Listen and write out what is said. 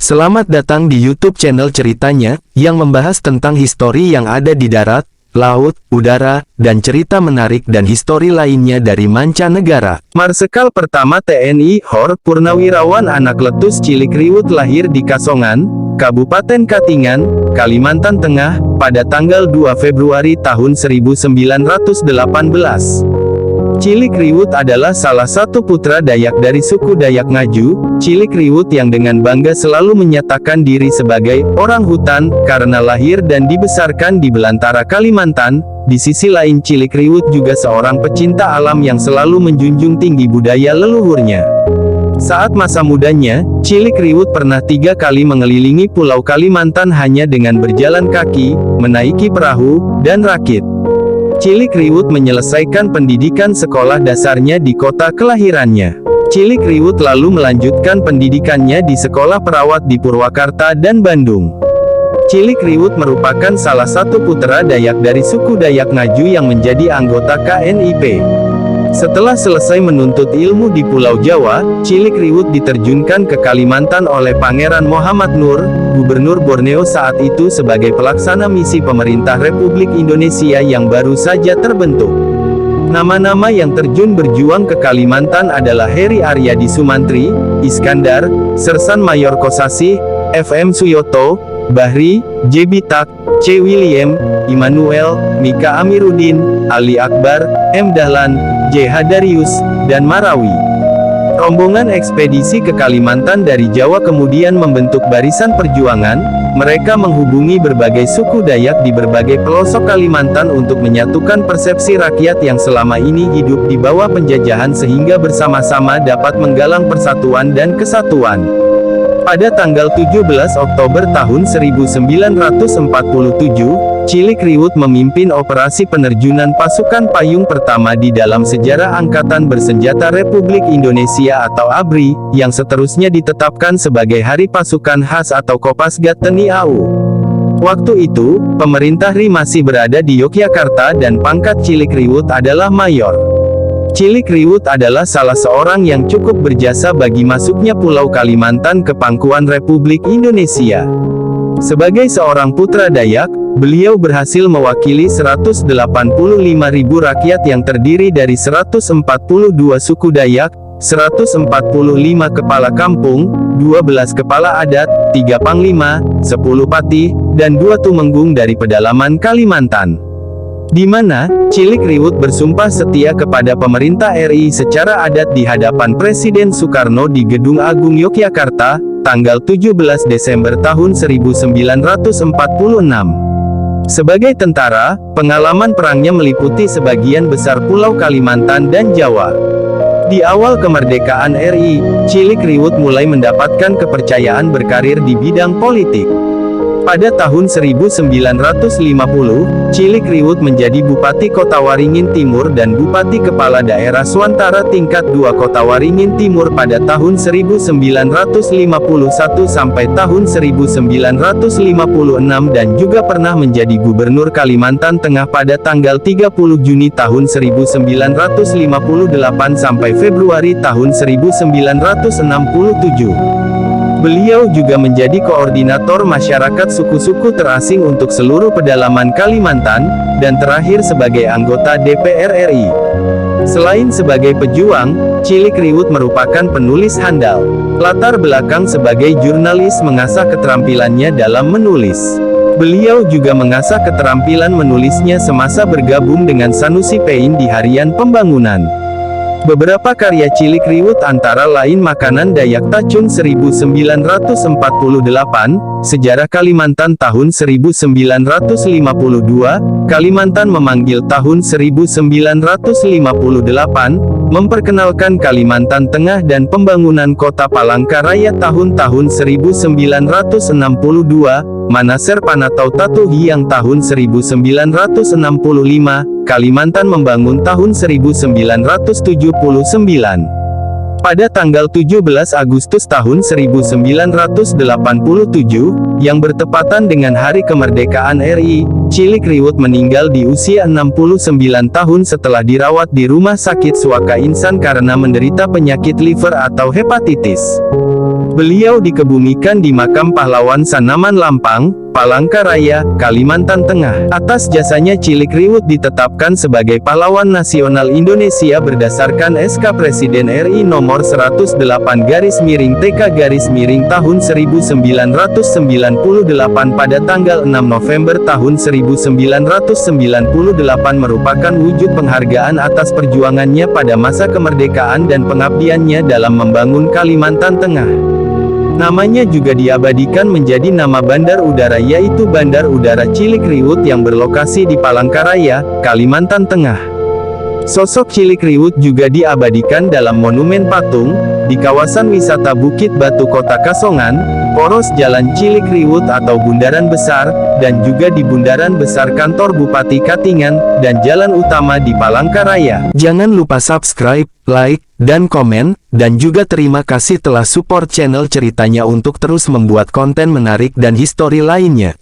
Selamat datang di YouTube channel Ceritanya, yang membahas tentang histori yang ada di darat, laut, udara, dan cerita menarik dan histori lainnya dari mancanegara. Marsekal pertama TNI Hor Purnawirawan anak letus Cilik Riwut lahir di Kasongan, Kabupaten Katingan, Kalimantan Tengah, pada tanggal 2 Februari tahun 1918. Cilik Riwut adalah salah satu putra Dayak dari suku Dayak Ngaju. Cilik Riwut yang dengan bangga selalu menyatakan diri sebagai orang hutan, karena lahir dan dibesarkan di belantara Kalimantan. Di sisi lain Cilik Riwut juga seorang pecinta alam yang selalu menjunjung tinggi budaya leluhurnya. Saat masa mudanya, Cilik Riwut pernah 3 kali mengelilingi Pulau Kalimantan hanya dengan berjalan kaki, menaiki perahu, dan rakit. Cilik Riwut menyelesaikan pendidikan sekolah dasarnya di kota kelahirannya. Cilik Riwut lalu melanjutkan pendidikannya di sekolah perawat di Purwakarta dan Bandung. Cilik Riwut merupakan salah satu putra Dayak dari suku Dayak Ngaju yang menjadi anggota KNIP. Setelah selesai menuntut ilmu di Pulau Jawa, Cilik Riwut diterjunkan ke Kalimantan oleh Pangeran Muhammad Nur, Gubernur Borneo saat itu sebagai pelaksana misi pemerintah Republik Indonesia yang baru saja terbentuk. Nama-nama yang terjun berjuang ke Kalimantan adalah Heri Aryadi Sumantri, Iskandar, Sersan Mayor Kosasih, FM Suyoto, Bahri, J. Bitak, C. William, Immanuel, Mika Amiruddin, Ali Akbar, M. Dahlan, J. Hadarius, dan Marawi. Rombongan ekspedisi ke Kalimantan dari Jawa kemudian membentuk barisan perjuangan. Mereka menghubungi berbagai suku Dayak di berbagai pelosok Kalimantan untuk menyatukan persepsi rakyat yang selama ini hidup di bawah penjajahan sehingga bersama-sama dapat menggalang persatuan dan kesatuan. Pada tanggal 17 Oktober tahun 1947, Cilik Riwut memimpin operasi penerjunan pasukan payung pertama di dalam sejarah Angkatan Bersenjata Republik Indonesia atau ABRI, yang seterusnya ditetapkan sebagai Hari Pasukan Khas atau Kopasgat TNI AU. Waktu itu, pemerintah RI masih berada di Yogyakarta dan pangkat Cilik Riwut adalah Mayor. Cilik Riwut adalah salah seorang yang cukup berjasa bagi masuknya Pulau Kalimantan ke pangkuan Republik Indonesia. Sebagai seorang putra Dayak, beliau berhasil mewakili 185.000 rakyat yang terdiri dari 142 suku Dayak, 145 kepala kampung, 12 kepala adat, 3 panglima, 10 patih, dan 2 tumenggung dari pedalaman Kalimantan. Di mana, Cilik Riwut bersumpah setia kepada pemerintah RI secara adat di hadapan Presiden Soekarno di Gedung Agung Yogyakarta, tanggal 17 Desember tahun 1946. Sebagai tentara, pengalaman perangnya meliputi sebagian besar Pulau Kalimantan dan Jawa. Di awal kemerdekaan RI, Cilik Riwut mulai mendapatkan kepercayaan berkarir di bidang politik. Pada tahun 1950, Cilik Riwut menjadi Bupati Kota Waringin Timur dan Bupati Kepala Daerah Swantara tingkat 2 Kota Waringin Timur pada tahun 1951 sampai tahun 1956 dan juga pernah menjadi Gubernur Kalimantan Tengah pada tanggal 30 Juni tahun 1958 sampai Februari tahun 1967. Beliau juga menjadi koordinator masyarakat suku-suku terasing untuk seluruh pedalaman Kalimantan, dan terakhir sebagai anggota DPR RI. Selain sebagai pejuang, Cilik Riwut merupakan penulis handal. Latar belakang sebagai jurnalis mengasah keterampilannya dalam menulis. Beliau juga mengasah keterampilan menulisnya semasa bergabung dengan Sanusi Pain di Harian Pembangunan. Beberapa karya Cilik Riwut antara lain Makanan Dayak Tacun 1948, Sejarah Kalimantan tahun 1952, Kalimantan Memanggil tahun 1958, Memperkenalkan Kalimantan Tengah dan Pembangunan Kota Palangkaraya tahun-tahun 1962, Manaser Panatau Tatu Hiang tahun 1965, Kalimantan Membangun tahun 1979. Pada tanggal 17 Agustus tahun 1987, yang bertepatan dengan Hari Kemerdekaan RI, Cilik Riwut meninggal di usia 69 tahun setelah dirawat di Rumah Sakit Suaka Insan karena menderita penyakit liver atau hepatitis. Beliau dikebumikan di Makam Pahlawan Sanaman Lampang, Palangkaraya, Kalimantan Tengah. Atas jasanya Cilik Riwut ditetapkan sebagai Pahlawan Nasional Indonesia berdasarkan SK Presiden RI nomor 108/TK- tahun 1998 pada tanggal 6 November tahun 1998 merupakan wujud penghargaan atas perjuangannya pada masa kemerdekaan dan pengabdiannya dalam membangun Kalimantan Tengah. Namanya juga diabadikan menjadi nama bandar udara, yaitu Bandar Udara Cilik Riwut yang berlokasi di Palangkaraya, Kalimantan Tengah. Sosok Cilik Riwut juga diabadikan dalam monumen patung, di kawasan wisata Bukit Batu Kota Kasongan, poros Jalan Cilik Riwut atau Bundaran Besar, dan juga di Bundaran Besar Kantor Bupati Katingan, dan jalan utama di Palangkaraya. Jangan lupa subscribe, like, dan komen, dan juga terima kasih telah support channel ceritanya untuk terus membuat konten menarik dan histori lainnya.